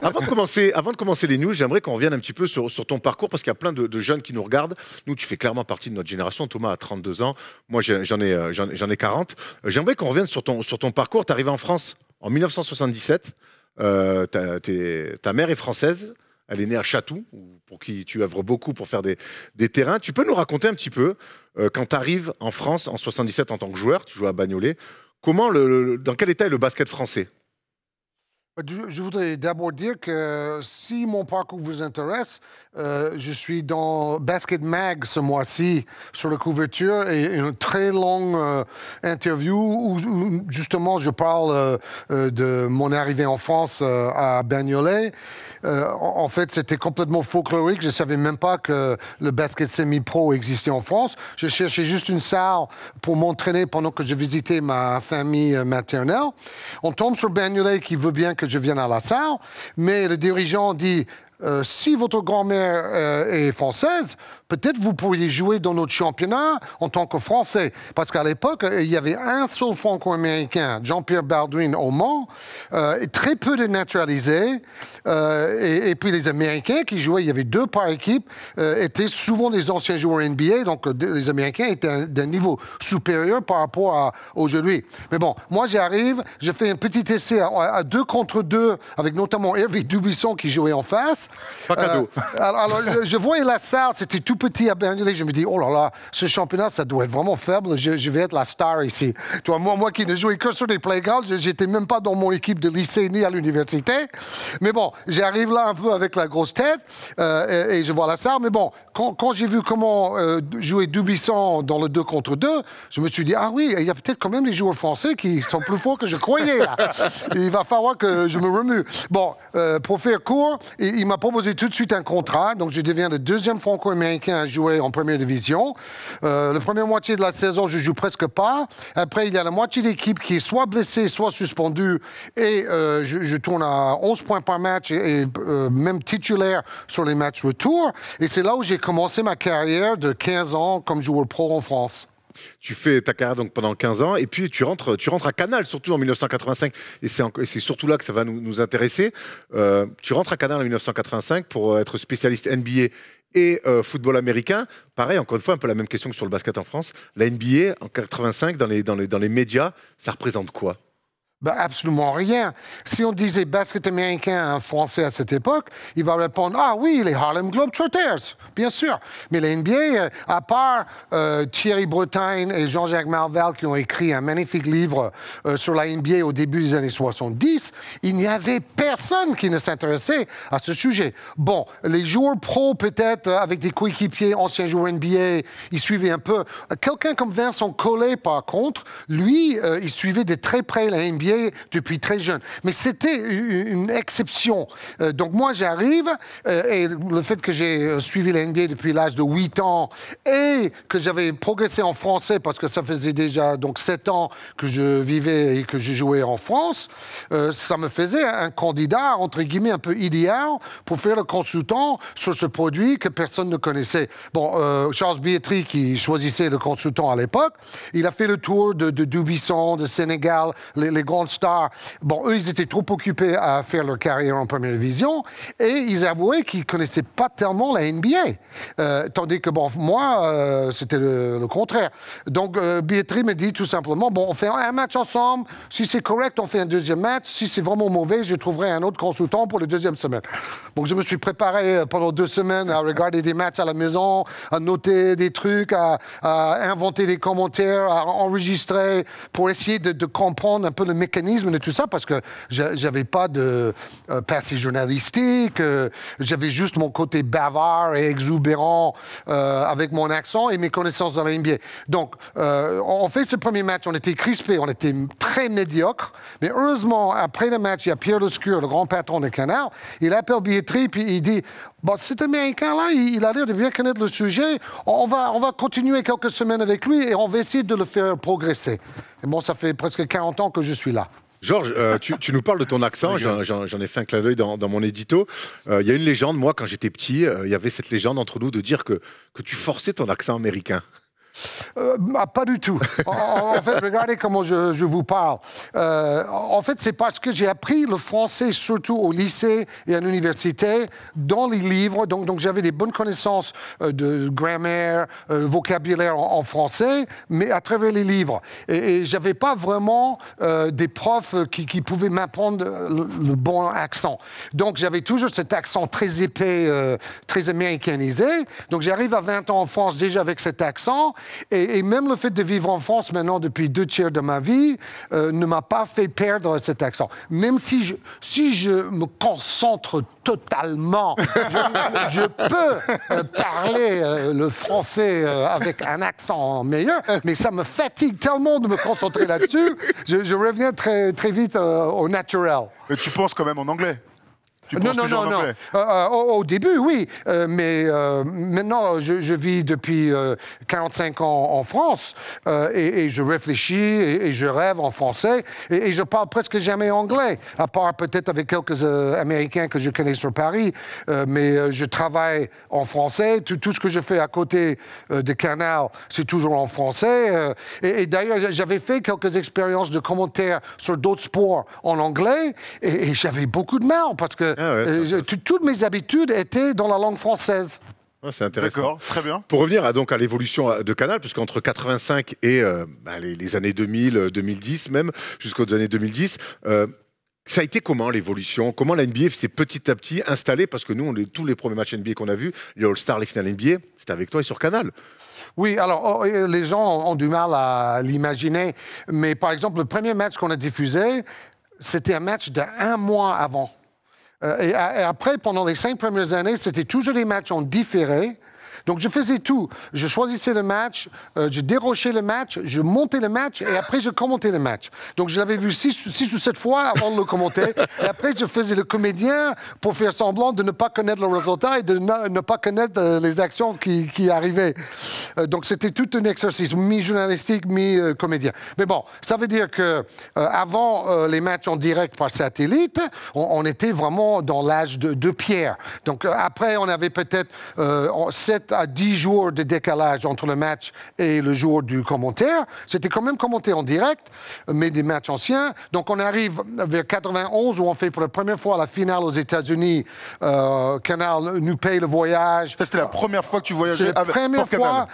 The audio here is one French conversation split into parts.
Avant de commencer les news, j'aimerais qu'on revienne un petit peu sur ton parcours, parce qu'il y a plein de jeunes qui nous regardent. Nous, tu fais clairement partie de notre génération. Thomas a 32 ans, moi j'en ai 40. J'aimerais qu'on revienne sur ton parcours. Tu es arrivé en France en 1977. Ta mère est française. Elle est née à Chatou, pour qui tu œuvres beaucoup pour faire des terrains. Tu peux nous raconter un petit peu, quand tu arrives en France en 77 en tant que joueur, tu joues à Bagnolet, dans quel état est le basket français? Je voudrais d'abord dire que si mon parcours vous intéresse, je suis dans Basket Mag ce mois-ci sur la couverture et une très longue interview où justement je parle de mon arrivée en France à Bagnolet. En fait, c'était complètement folklorique. Je ne savais même pas que le basket semi-pro existait en France. Je cherchais juste une salle pour m'entraîner pendant que je visitais ma famille maternelle. On tombe sur Bagnolet qui veut bien que je vienne à la salle, mais le dirigeant dit si votre grand-mère est française, peut-être vous pourriez jouer dans notre championnat en tant que Français. Parce qu'à l'époque, il y avait un seul franco-américain, Jean-Pierre Baldwin au Mans, et très peu de naturalisés. Et puis les Américains qui jouaient, il y avait 2 par équipe, étaient souvent des anciens joueurs NBA. Donc les Américains étaient d'un niveau supérieur par rapport à aujourd'hui. Mais bon, moi j'arrive, je fais un petit essai à 2 contre 2, avec notamment Hervé Dubuisson qui jouait en face. Pas cadeau. Alors, je voyais la salle, c'était tout petit à Bagnolet. Je me dis, oh là là, ce championnat, ça doit être vraiment faible. Je vais être la star ici. Tu vois, moi qui ne jouais que sur les playgrounds, j'étais même pas dans mon équipe de lycée ni à l'université. Mais bon, j'arrive là un peu avec la grosse tête et je vois la salle. Mais bon, quand j'ai vu comment jouer Dubuisson dans le 2 contre 2, je me suis dit, ah oui, il y a peut-être quand même des joueurs français qui sont plus forts que je croyais. Là. Il va falloir que je me remue. Bon, pour faire court, il m'a proposé tout de suite un contrat. Donc, je deviens le 2e franco-américain à jouer en première division. La première moitié de la saison, je joue presque pas. Après, il y a la moitié de l'équipe qui est soit blessée, soit suspendue. Et je tourne à 11 points par match et même titulaire sur les matchs retour. Et c'est là où j'ai commencé ma carrière de 15 ans comme joueur pro en France. Tu fais ta carrière donc pendant 15 ans et puis tu rentres à Canal, surtout en 1985. Et c'est surtout là que ça va nous intéresser. Tu rentres à Canal en 1985 pour être spécialiste NBA et football américain. Pareil, encore une fois, un peu la même question que sur le basket en France. La NBA en 85, dans les médias, ça représente quoi? Ben absolument rien. Si on disait basket américain à un Français à cette époque, il va répondre « Ah oui, les Harlem Globetrotters, bien sûr. » Mais la NBA, à part Thierry Bretagne et Jean-Jacques Marval qui ont écrit un magnifique livre sur la NBA au début des années 70, il n'y avait personne qui ne s'intéressait à ce sujet. Bon, les joueurs pros peut-être, avec des coéquipiers, anciens joueurs NBA, ils suivaient un peu. Quelqu'un comme Vincent Collet, par contre, lui, il suivait de très près la NBA depuis très jeune. Mais c'était une exception. Donc moi, j'arrive, et le fait que j'ai suivi la NBA depuis l'âge de 8 ans et que j'avais progressé en français parce que ça faisait déjà donc 7 ans que je vivais et que je jouais en France, ça me faisait un candidat, entre guillemets, un peu idéal pour faire le consultant sur ce produit que personne ne connaissait. Bon, Charles Bietri, qui choisissait le consultant à l'époque, il a fait le tour de Dubuisson, de Sénégal, les grandes stars. Bon, eux, ils étaient trop occupés à faire leur carrière en première division et ils avouaient qu'ils ne connaissaient pas tellement la NBA. Tandis que, bon, moi, c'était le contraire. Donc, Bietri me dit tout simplement, bon, on fait un match ensemble. Si c'est correct, on fait un deuxième match. Si c'est vraiment mauvais, je trouverai un autre consultant pour la deuxième semaine. Donc, je me suis préparé pendant 2 semaines à regarder des matchs à la maison, à noter des trucs, à inventer des commentaires, à enregistrer pour essayer de comprendre un peu le mécanisme de tout ça, parce que j'avais pas de passé journalistique, j'avais juste mon côté bavard et exubérant avec mon accent et mes connaissances dans la NBA. Donc, on fait ce premier match, on était crispés, on était très médiocres, mais heureusement, après le match, il y a Pierre Lescure, le grand patron de Canal, il appelle Bietri, puis il dit, bon, cet Américain-là, il a l'air de bien connaître le sujet, on va continuer quelques semaines avec lui et on va essayer de le faire progresser. Et bon, ça fait presque 40 ans que je suis là. Georges, tu nous parles de ton accent, j'en ai fait un clin d'œil dans mon édito. Il y a une légende, moi quand j'étais petit, il y avait cette légende entre nous de dire que tu forçais ton accent américain. Pas du tout. En fait, regardez comment je vous parle. En fait, c'est parce que j'ai appris le français surtout au lycée et à l'université, dans les livres. Donc j'avais des bonnes connaissances de grammaire, vocabulaire en français, mais à travers les livres. Et je n'avais pas vraiment des profs qui pouvaient m'apprendre le bon accent. Donc j'avais toujours cet accent très épais, très américanisé. Donc j'arrive à 20 ans en France déjà avec cet accent. Et même le fait de vivre en France maintenant depuis 2 tiers de ma vie ne m'a pas fait perdre cet accent. Même si je me concentre totalement, je peux parler le français avec un accent meilleur, mais ça me fatigue tellement de me concentrer là-dessus, je reviens très, très vite au naturel. Mais tu penses quand même en anglais? Tu penses toujours en anglais? Au début, oui. Mais maintenant, je vis depuis 45 ans en France et je réfléchis et je rêve en français et je parle presque jamais anglais, à part peut-être avec quelques Américains que je connais sur Paris. Mais je travaille en français. Tout ce que je fais à côté de Canal, c'est toujours en français. Et d'ailleurs, j'avais fait quelques expériences de commentaires sur d'autres sports en anglais et j'avais beaucoup de mal parce que toutes mes habitudes étaient dans la langue française. C'est intéressant. D'accord, très bien. Pour revenir à l'évolution de Canal, puisqu'entre 85 et les années 2000, 2010 même, jusqu'aux années 2010, ça a été comment l'évolution? Comment la NBA s'est petit à petit installée? Parce que nous, tous les premiers matchs NBA qu'on a vus, les All-Stars, les finales NBA, c'était avec toi et sur Canal. Oui, alors les gens ont du mal à l'imaginer, mais par exemple, le premier match qu'on a diffusé, c'était un match d'1 mois avant. Et après, pendant les 5 premières années, c'était toujours des matchs en différé. Donc, je faisais tout. Je choisissais le match, je dérochais le match, je montais le match et après, je commentais le match. Donc, je l'avais vu 6 ou 7 fois avant de le commenter. Et après, je faisais le comédien pour faire semblant de ne pas connaître le résultat et de ne pas connaître les actions qui arrivaient. Donc, c'était tout un exercice, mi-journalistique, mi-comédien. Mais bon, ça veut dire que avant les matchs en direct par satellite, on était vraiment dans l'âge de pierre. Donc, après, on avait peut-être 7 à 10 jours de décalage entre le match et le jour du commentaire. C'était quand même commenté en direct, mais des matchs anciens. Donc, on arrive vers 91 où on fait pour la première fois la finale aux États-Unis. Canal nous paye le voyage. C'était la première fois que tu voyageais avec Canal? C'est la première fois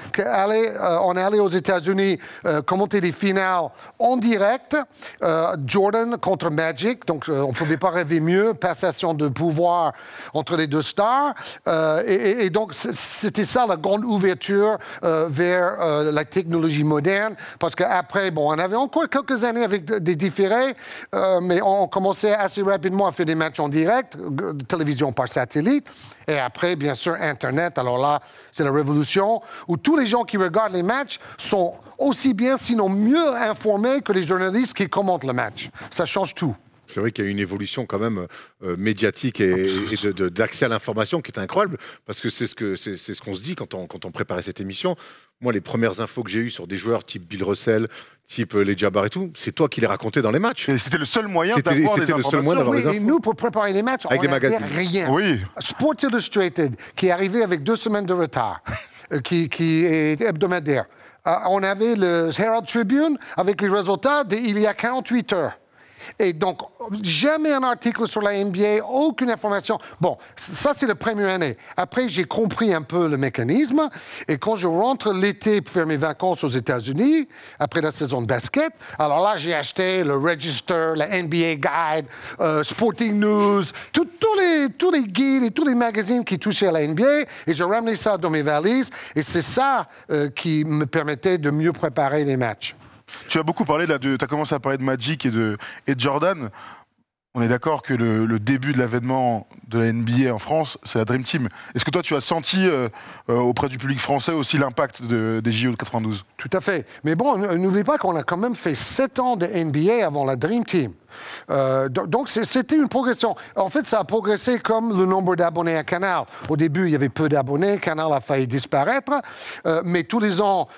qu'on est allé aux États-Unis commenter des finales en direct. Jordan contre Magic. Donc, on ne pouvait pas rêver mieux. Passation de pouvoir entre les deux stars. Et donc, c'était ça la grande ouverture vers la technologie moderne, parce qu'après, bon, on avait encore quelques années avec des différés, mais on commençait assez rapidement à faire des matchs en direct, télévision par satellite, et après, bien sûr, Internet. Alors là, c'est la révolution, où tous les gens qui regardent les matchs sont aussi bien, sinon mieux informés que les journalistes qui commentent le match. Ça change tout. C'est vrai qu'il y a une évolution quand même médiatique et d'accès à l'information qui est incroyable, parce que c'est ce qu'on se dit quand on préparait cette émission. Moi, les premières infos que j'ai eues sur des joueurs type Bill Russell, type les Jabbar et tout, c'est toi qui les racontais dans les matchs. Et c'était le seul moyen d'avoir des informations. Et nous, pour préparer les matchs, avec on n'avait rien. Oui. Sports Illustrated, qui est arrivé avec 2 semaines de retard, qui est hebdomadaire. On avait le Herald Tribune avec les résultats d'il y a 48 heures. Et donc, jamais un article sur la NBA, aucune information. Bon, ça, c'est la première année. Après, j'ai compris un peu le mécanisme. Et quand je rentre l'été pour faire mes vacances aux États-Unis, après la saison de basket, alors là, j'ai acheté le Register, la NBA Guide, Sporting News, tous les guides et tous les magazines qui touchaient à la NBA. Et j'ai ramené ça dans mes valises. Et c'est ça qui me permettait de mieux préparer les matchs. Tu as beaucoup parlé, tu as commencé à parler de Magic et de Jordan. On est d'accord que le début de l'avènement de la NBA en France, c'est la Dream Team. Est-ce que toi, tu as senti auprès du public français aussi l'impact des JO de 92? Tout à fait. Mais bon, n'oubliez pas qu'on a quand même fait 7 ans de NBA avant la Dream Team. Donc, c'était une progression. En fait, ça a progressé comme le nombre d'abonnés à Canal. Au début, il y avait peu d'abonnés. Canal a failli disparaître. Mais tous les ans,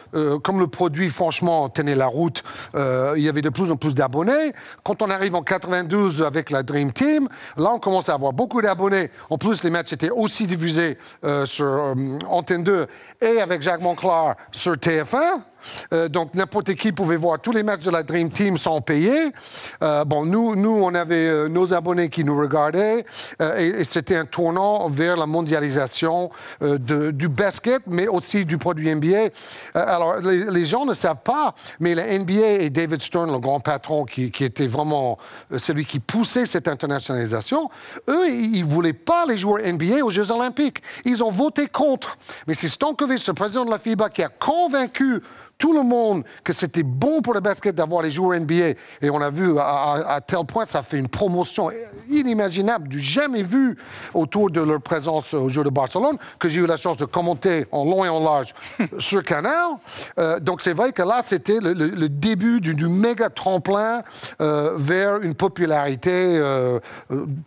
comme le produit, franchement, tenait la route, il y avait de plus en plus d'abonnés. Quand on arrive en 92 avec la Dream Team, là, on commence à avoir beaucoup d'abonnés. En plus, les matchs étaient aussi diffusés sur Antenne 2 et avec Jacques Monclar sur TF1. Donc, n'importe qui pouvait voir tous les matchs de la Dream Team sans payer. Nous, on avait nos abonnés qui nous regardaient et c'était un tournant vers la mondialisation du basket, mais aussi du produit NBA. Alors, les gens ne savent pas, mais la NBA et David Stern, le grand patron qui était vraiment celui qui poussait cette internationalisation, eux, ils ne voulaient pas les joueurs NBA aux Jeux Olympiques. Ils ont voté contre. Mais c'est Stankovic, le président de la FIBA, qui a convaincu tout le monde que c'était bon pour le basket d'avoir les joueurs NBA. Et on a vu à tel point, ça fait une promotion inimaginable, du jamais vu autour de leur présence aux Jeux de Barcelone, que j'ai eu la chance de commenter en long et en large sur Canal. Donc c'est vrai que là, c'était le début du méga tremplin vers une popularité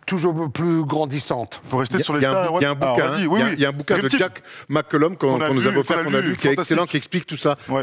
toujours plus grandissante. Pour rester sur les stars, il y a un bouquin, il y a un bouquin de Jack McCollum qu'on nous a offert, qu'on a lu, qui est excellent, qui explique tout ça. Ouais.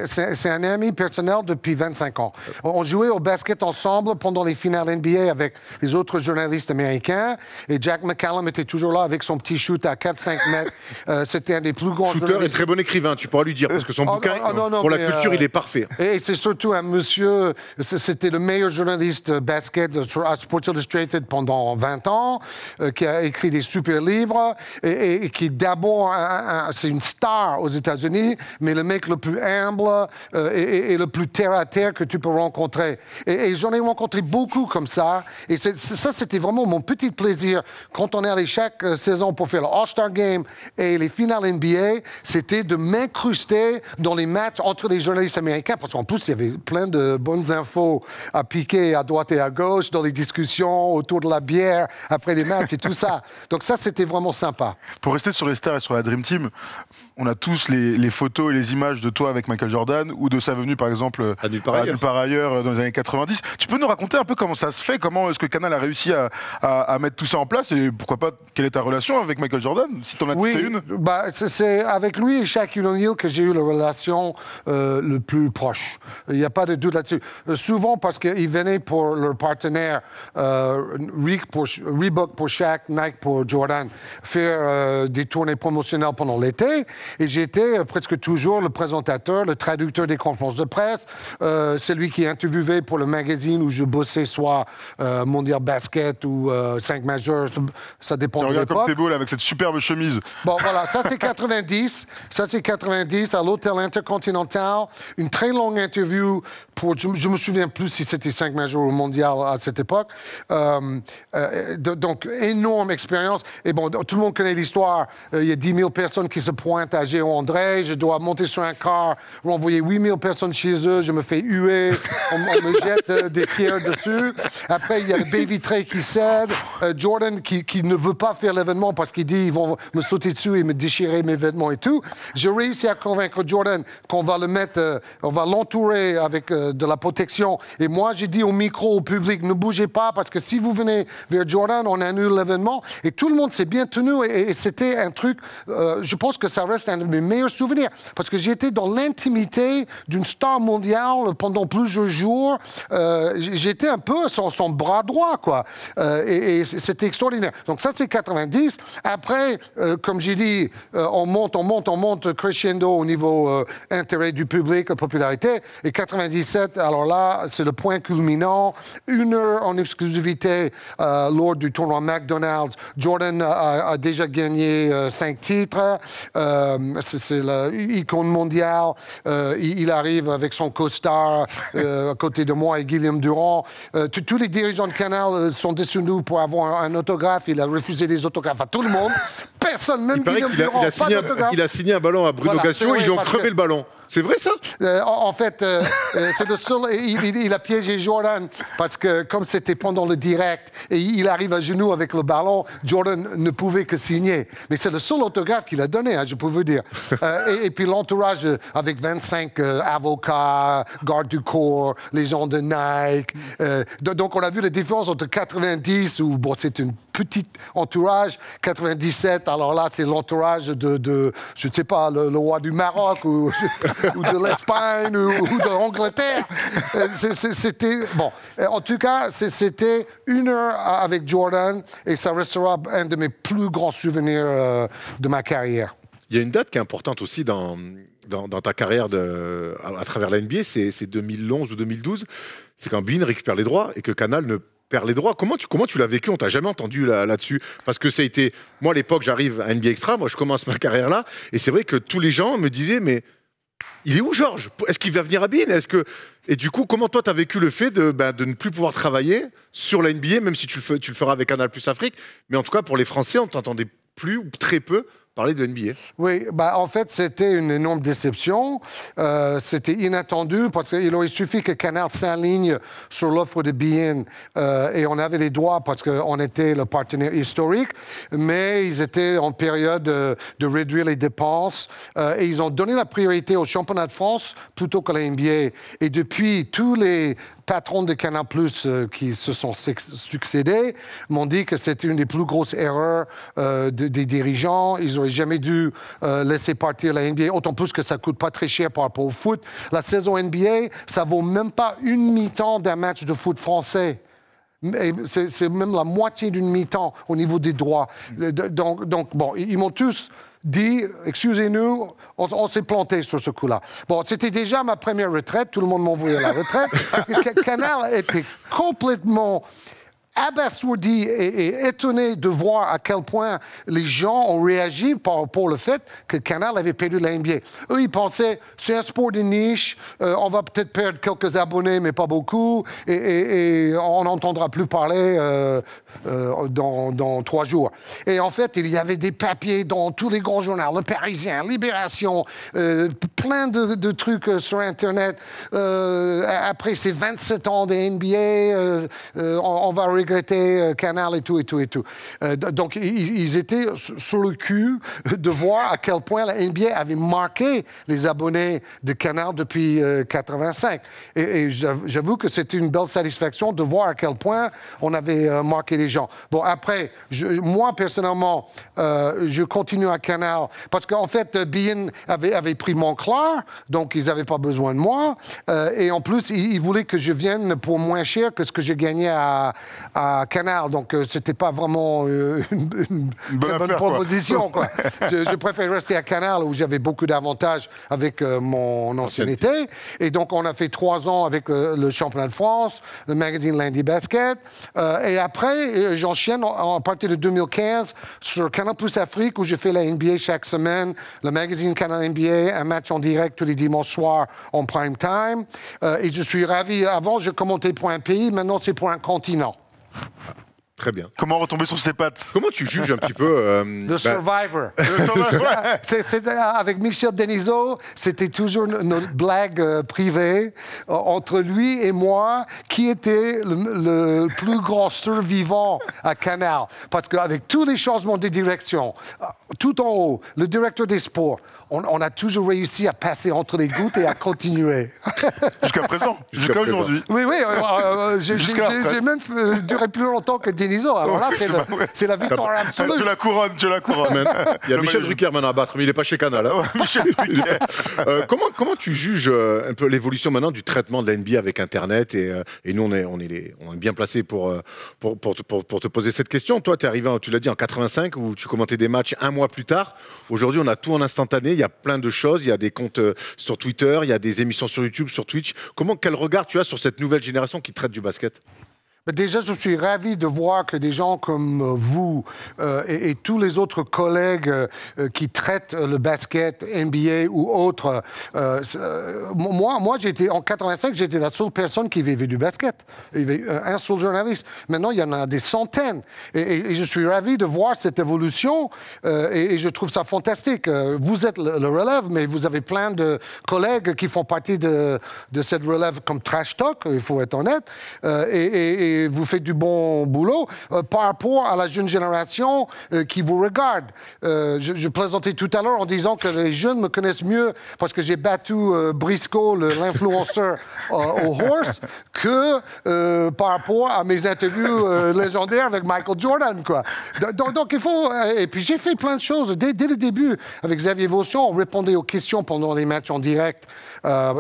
C'est un ami personnel depuis 25 ans. On jouait au basket ensemble pendant les finales NBA avec les autres journalistes américains. Et Jack McCallum était toujours là avec son petit shoot à 4-5 mètres. C'était un des plus grands shooter et très bon écrivain, tu pourras lui dire, parce que son bouquin, pour la culture, il est parfait. Et c'est surtout un monsieur, c'était le meilleur journaliste basket sur Sports Illustrated pendant 20 ans, qui a écrit des super livres et qui d'abord, c'est une star aux États-Unis, mais le mec le plus humble et le plus terre-à-terre que tu peux rencontrer. Et j'en ai rencontré beaucoup comme ça. Et ça, c'était vraiment mon petit plaisir. Quand on est allé chaque saison pour faire le All-Star Game et les finales NBA, c'était de m'incruster dans les matchs entre les journalistes américains, parce qu'en plus, il y avait plein de bonnes infos à piquer à droite et à gauche dans les discussions autour de la bière après les matchs et tout ça. Donc ça, c'était vraiment sympa. Pour rester sur les stars et sur la Dream Team, on a tous les photos et les images de toi avec Michael Jordan ou de sa venue par exemple à Nulle part ailleurs dans les années 90. Tu peux nous raconter un peu comment ça se fait, comment est-ce que Canal a réussi à mettre tout ça en place et pourquoi pas, quelle est ta relation avec Michael Jordan, si tu en as tissé une? C'est avec lui et Shaquille O'Neal que j'ai eu la relation le plus proche. Il n'y a pas de doute là-dessus. Souvent parce qu'ils venaient pour leur partenaire Reebok pour Shaq, Nike pour Jordan, faire des tournées promotionnelles pendant l'été et j'étais presque toujours le présentateur, le traducteur des conférences de presse, celui qui interviewait pour le magazine où je bossais, soit Mondial Basket ou 5 Majeurs, ça dépend de l'époque. Regarde comme t'es beau là, avec cette superbe chemise. Bon, voilà, ça c'est 90. Ça c'est 90 à l'hôtel Intercontinental. Une très longue interview pour, je me souviens plus si c'était 5 Majeurs ou Mondial à cette époque. Donc, énorme expérience. Et bon, tout le monde connaît l'histoire. Il y a 10 000 personnes qui se pointent à Géant-André. Je dois monter sur un car, renvoyer 8 000 personnes chez eux. Je me fais huer. On me jette des pierres dessus. Après, il y a le baie vitrée qui cède. Jordan qui ne veut pas faire l'événement parce qu'il dit ils vont me sauter dessus et me déchirer mes vêtements et tout. J'ai réussi à convaincre Jordan qu'on va le mettre, on va l'entourer avec de la protection. Et moi, j'ai dit au micro, au public, ne bougez pas parce que si vous venez vers Jordan, on annule l'événement. Et tout le monde s'est bien tenu et c'était un truc, je pense que ça reste un de mes meilleurs souvenirs parce que j'étais dans l'intimité d'une star mondiale pendant plusieurs jours. J'étais un peu son bras droit, quoi. Et c'était extraordinaire. Donc ça, c'est 90. Après, comme j'ai dit, on monte crescendo au niveau intérêt du public, popularité. Et 97, alors là, c'est le point culminant. 1 heure en exclusivité lors du tournoi McDonald's. Jordan a déjà gagné 5 titres. C'est l'icône mondiale. Il arrive avec son co-star à côté de moi et Guillaume Durand. Tous les dirigeants de Canal sont descendus pour avoir un autographe. Il a refusé des autographes à tout le monde. Personne, même Guillaume Durand, il a signé un ballon à Bruno Gassio, ils lui ont crevé le ballon. C'est vrai ça? En fait, c'est le seul. Il a piégé Jordan parce que comme c'était pendant le direct et il arrive à genoux avec le ballon, Jordan ne pouvait que signer. Mais c'est le seul autographe qu'il a donné, hein, je peux vous dire. Et puis l'entourage avec 25 avocats, gardes du corps, les gens de Nike. Donc on a vu la différence entre 90 où bon, c'est une petite entourage, 97. Alors là, c'est l'entourage de je ne sais pas, le roi du Maroc ou de l'Espagne ou de l'Angleterre. C'était bon. En tout cas, c'était 1 heure avec Jordan et ça restera un de mes plus grands souvenirs de ma carrière. Il y a une date qui est importante aussi dans ta carrière à travers la NBA, c'est 2011 ou 2012. C'est quand beIN récupère les droits et que Canal ne perd les droits. Comment tu l'as vécu? On t'a jamais entendu là-dessus. Parce que ça a été... Moi, à l'époque, j'arrive à NBA Extra, moi, je commence ma carrière là, et c'est vrai que tous les gens me disaient, mais il est où, Georges? Est-ce qu'il va venir à beIN? Et du coup, comment toi, tu as vécu le fait de ne plus pouvoir travailler sur la NBA, même si tu le feras avec Canal Plus Afrique, mais en tout cas, pour les Français, on t'entendait plus ou très peu parler de NBA. Oui, en fait, c'était une énorme déception. C'était inattendu parce qu'il aurait suffi que Canal s'aligne sur l'offre de beIN et on avait les droits parce qu'on était le partenaire historique, mais ils étaient en période de réduire les dépenses et ils ont donné la priorité au championnat de France plutôt que la NBA. Et depuis, tous les patrons de Canal+, qui se sont succédés, m'ont dit que c'était une des plus grosses erreurs des dirigeants. Ils n'auraient jamais dû laisser partir la NBA, autant plus que ça ne coûte pas très cher par rapport au foot. La saison NBA, ça ne vaut même pas une mi-temps d'un match de foot français. C'est même la moitié d'une mi-temps au niveau des droits. Donc bon, ils m'ont tous dit, excusez-nous, on s'est planté sur ce coup-là. Bon, c'était déjà ma première retraite, tout le monde m'envoyait à la retraite. Canal était complètement abasourdi et étonné de voir à quel point les gens ont réagi pour le fait que Canal avait perdu la NBA. Eux, ils pensaient, c'est un sport de niche, on va peut-être perdre quelques abonnés, mais pas beaucoup, et on n'entendra plus parler dans 3 jours. Et en fait, il y avait des papiers dans tous les grands journaux, Le Parisien, Libération, plein de trucs sur Internet. Après ces 27 ans de NBA, on va regretter Canal et tout. Donc, ils étaient sur le cul de voir à quel point la NBA avait marqué les abonnés de Canal depuis 85. Et j'avoue que c'était une belle satisfaction de voir à quel point on avait marqué les gens. Bon, après, moi, personnellement, je continue à Canal parce qu'en fait, beIN avait pris Monclar, donc ils n'avaient pas besoin de moi. Et en plus, ils voulaient que je vienne pour moins cher que ce que j'ai gagné à Canal, donc c'était pas vraiment une bonne proposition. Quoi. Je préfère rester à Canal où j'avais beaucoup d'avantages avec mon ancienneté. Et donc on a fait 3 ans avec le championnat de France, le magazine Lundi Basket. Et après, j'enchaîne à partir de 2015 sur Canal Plus Afrique où j'ai fait la NBA chaque semaine, le magazine Canal NBA, un match en direct tous les dimanches soirs en prime time. Et je suis ravi. Avant, je commentais pour un pays, maintenant c'est pour un continent. Très bien. Comment retomber sur ses pattes? Comment tu juges un petit peu The Survivor. Avec Michel Denisot, c'était toujours notre blague privée entre lui et moi, qui était le plus grand survivant à Canal. Parce qu'avec tous les changements de direction, tout en haut, le directeur des sports, on a toujours réussi à passer entre les gouttes et à continuer. Jusqu'à présent, jusqu'à aujourd'hui. Oui, j'ai même duré plus longtemps que Denisot. Alors là, c'est la victoire absolue. Tu la couronnes. Il y a Michel Drucker maintenant à battre, mais il n'est pas chez Canal. Hein. Michel Drucker. Comment tu juges un peu l'évolution maintenant du traitement de la NBA avec Internet et nous, on est bien placés pour te poser cette question. Toi, tu es arrivé, tu l'as dit, en 85 où tu commentais des matchs 1 mois plus tard. Aujourd'hui, on a tout en instantané. Il y a plein de choses. Il y a des comptes sur Twitter, il y a des émissions sur YouTube, sur Twitch. Quel regard tu as sur cette nouvelle génération qui traite du basket? Déjà, je suis ravi de voir que des gens comme vous et tous les autres collègues qui traitent le basket, NBA ou autre. Moi, en 85, j'étais la seule personne qui vivait du basket. Il y avait un seul journaliste. Maintenant, il y en a des centaines. Et je suis ravi de voir cette évolution et je trouve ça fantastique. Vous êtes le relève, mais vous avez plein de collègues qui font partie de cette relève comme Trash Talk, il faut être honnête. Et vous faites du bon boulot par rapport à la jeune génération qui vous regarde. Je plaisantais tout à l'heure en disant que les jeunes me connaissent mieux parce que j'ai battu Briscoe, l'influenceur, au horse, que par rapport à mes interviews légendaires avec Michael Jordan, quoi. Donc il faut... et puis j'ai fait plein de choses. Dès le début, avec Xavier Vaution, on répondait aux questions pendant les matchs en direct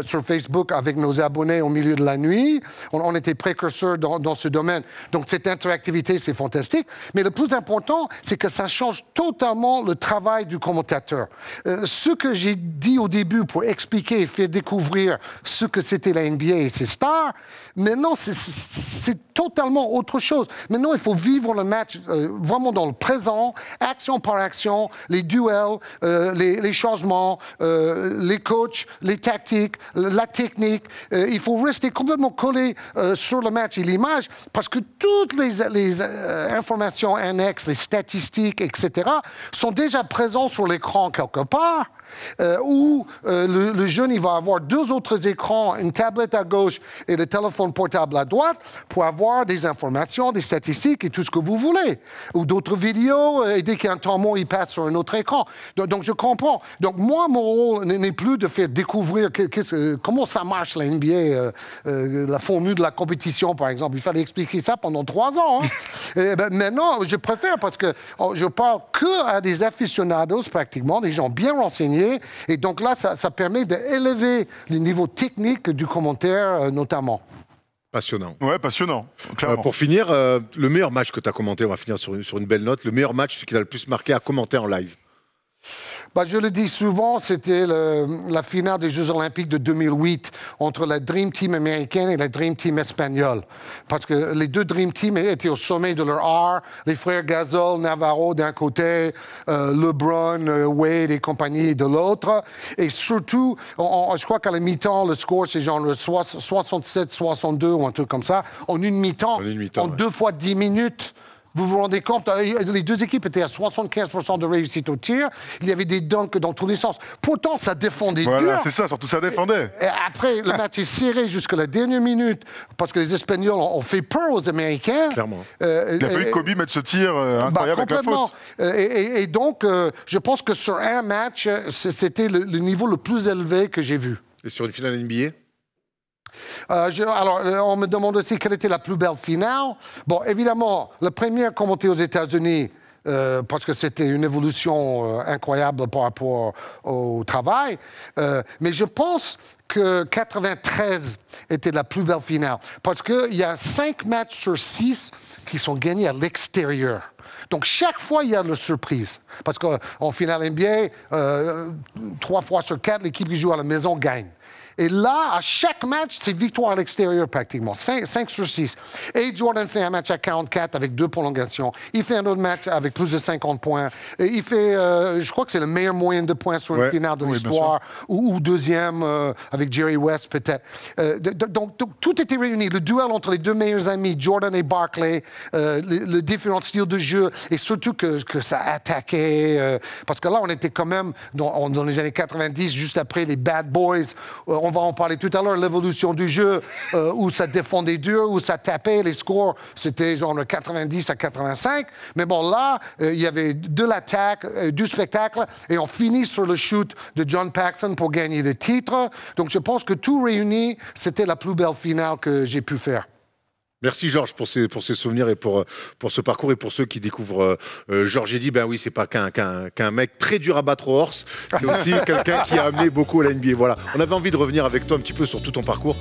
sur Facebook avec nos abonnés au milieu de la nuit. On était précurseurs dans ce domaine. Donc, cette interactivité, c'est fantastique. Mais le plus important, c'est que ça change totalement le travail du commentateur. Ce que j'ai dit au début pour expliquer et faire découvrir ce que c'était la NBA et ses stars, maintenant, c'est totalement autre chose. Maintenant, il faut vivre le match vraiment dans le présent, action par action, les duels, les changements, les coachs, les tactiques, la technique. Il faut rester complètement collé sur le match et l'image parce que toutes les informations annexes, les statistiques, etc., sont déjà présentes sur l'écran quelque part. Où le jeune il va avoir deux autres écrans, une tablette à gauche et le téléphone portable à droite pour avoir des informations, des statistiques et tout ce que vous voulez. Ou d'autres vidéos, et dès qu'il y a un temps mort, il passe sur un autre écran. Donc je comprends. Donc moi, mon rôle n'est plus de faire découvrir comment ça marche la NBA, la formule de la compétition, par exemple. Il fallait expliquer ça pendant 3 ans. Hein. Maintenant, je préfère parce que je parle que à des aficionados, pratiquement, des gens bien renseignés. Et donc là, ça permet d'élever le niveau technique du commentaire, notamment. Passionnant. Ouais, passionnant, clairement. Pour finir, le meilleur match que tu as commenté, on va finir sur une belle note, le meilleur match, ce qui t'a le plus marqué à commenter en live. Je le dis souvent, c'était la finale des Jeux Olympiques de 2008 entre la Dream Team américaine et la Dream Team espagnole. Parce que les deux Dream Team étaient au sommet de leur art. Les frères Gasol, Navarro d'un côté, LeBron, Wade et compagnie de l'autre. Et surtout, je crois qu'à la mi-temps, le score, c'est genre 67-62 ou un truc comme ça. En une mi-temps, en 2 fois 10 minutes. Vous vous rendez compte, les deux équipes étaient à 75% de réussite au tir. Il y avait des dunks dans tous les sens. Pourtant, ça défendait dur. Voilà, c'est ça, surtout ça défendait. Et après, le match est serré jusqu'à la dernière minute parce que les Espagnols ont fait peur aux Américains. Clairement. Il a fallu que Kobe mette ce tir incroyable avec la faute. Et donc, je pense que sur un match, c'était le niveau le plus élevé que j'ai vu. Et sur une finale NBA ? Alors, on me demande aussi quelle était la plus belle finale. Bon, évidemment, la première commentée aux États-Unis, parce que c'était une évolution incroyable par rapport au travail. Mais je pense que 93 était la plus belle finale, parce qu'il y a 5 matchs sur 6 qui sont gagnés à l'extérieur. Donc, chaque fois, il y a la surprise. Parce qu'en finale NBA, 3 fois sur 4, l'équipe qui joue à la maison gagne. Et là, à chaque match, c'est victoire à l'extérieur pratiquement, 5 sur 6. Et Jordan fait un match à 44 avec 2 prolongations. Il fait un autre match avec plus de 50 points. Et il fait, je crois que c'est le meilleur moyen de points sur une finale de l'histoire, ou deuxième avec Jerry West peut-être. Donc, tout était réuni. Le duel entre les deux meilleurs amis, Jordan et Barkley, le différent style de jeu, et surtout que ça attaquait. Parce que là, on était quand même dans les années 90, juste après les Bad Boys. On va en parler tout à l'heure, l'évolution du jeu, où ça défendait dur, où ça tapait, les scores, c'était genre 90 à 85. Mais bon, là, il y avait de l'attaque, du spectacle, et on finit sur le shoot de John Paxson pour gagner le titre. Donc, je pense que tout réuni, c'était la plus belle finale que j'ai pu faire. Merci Georges pour ces souvenirs et pour ce parcours et pour ceux qui découvrent Georges Eddy. Ben oui, c'est pas qu'un mec très dur à battre au horse, c'est aussi quelqu'un qui a amené beaucoup à la NBA. Voilà, on avait envie de revenir avec toi un petit peu sur tout ton parcours.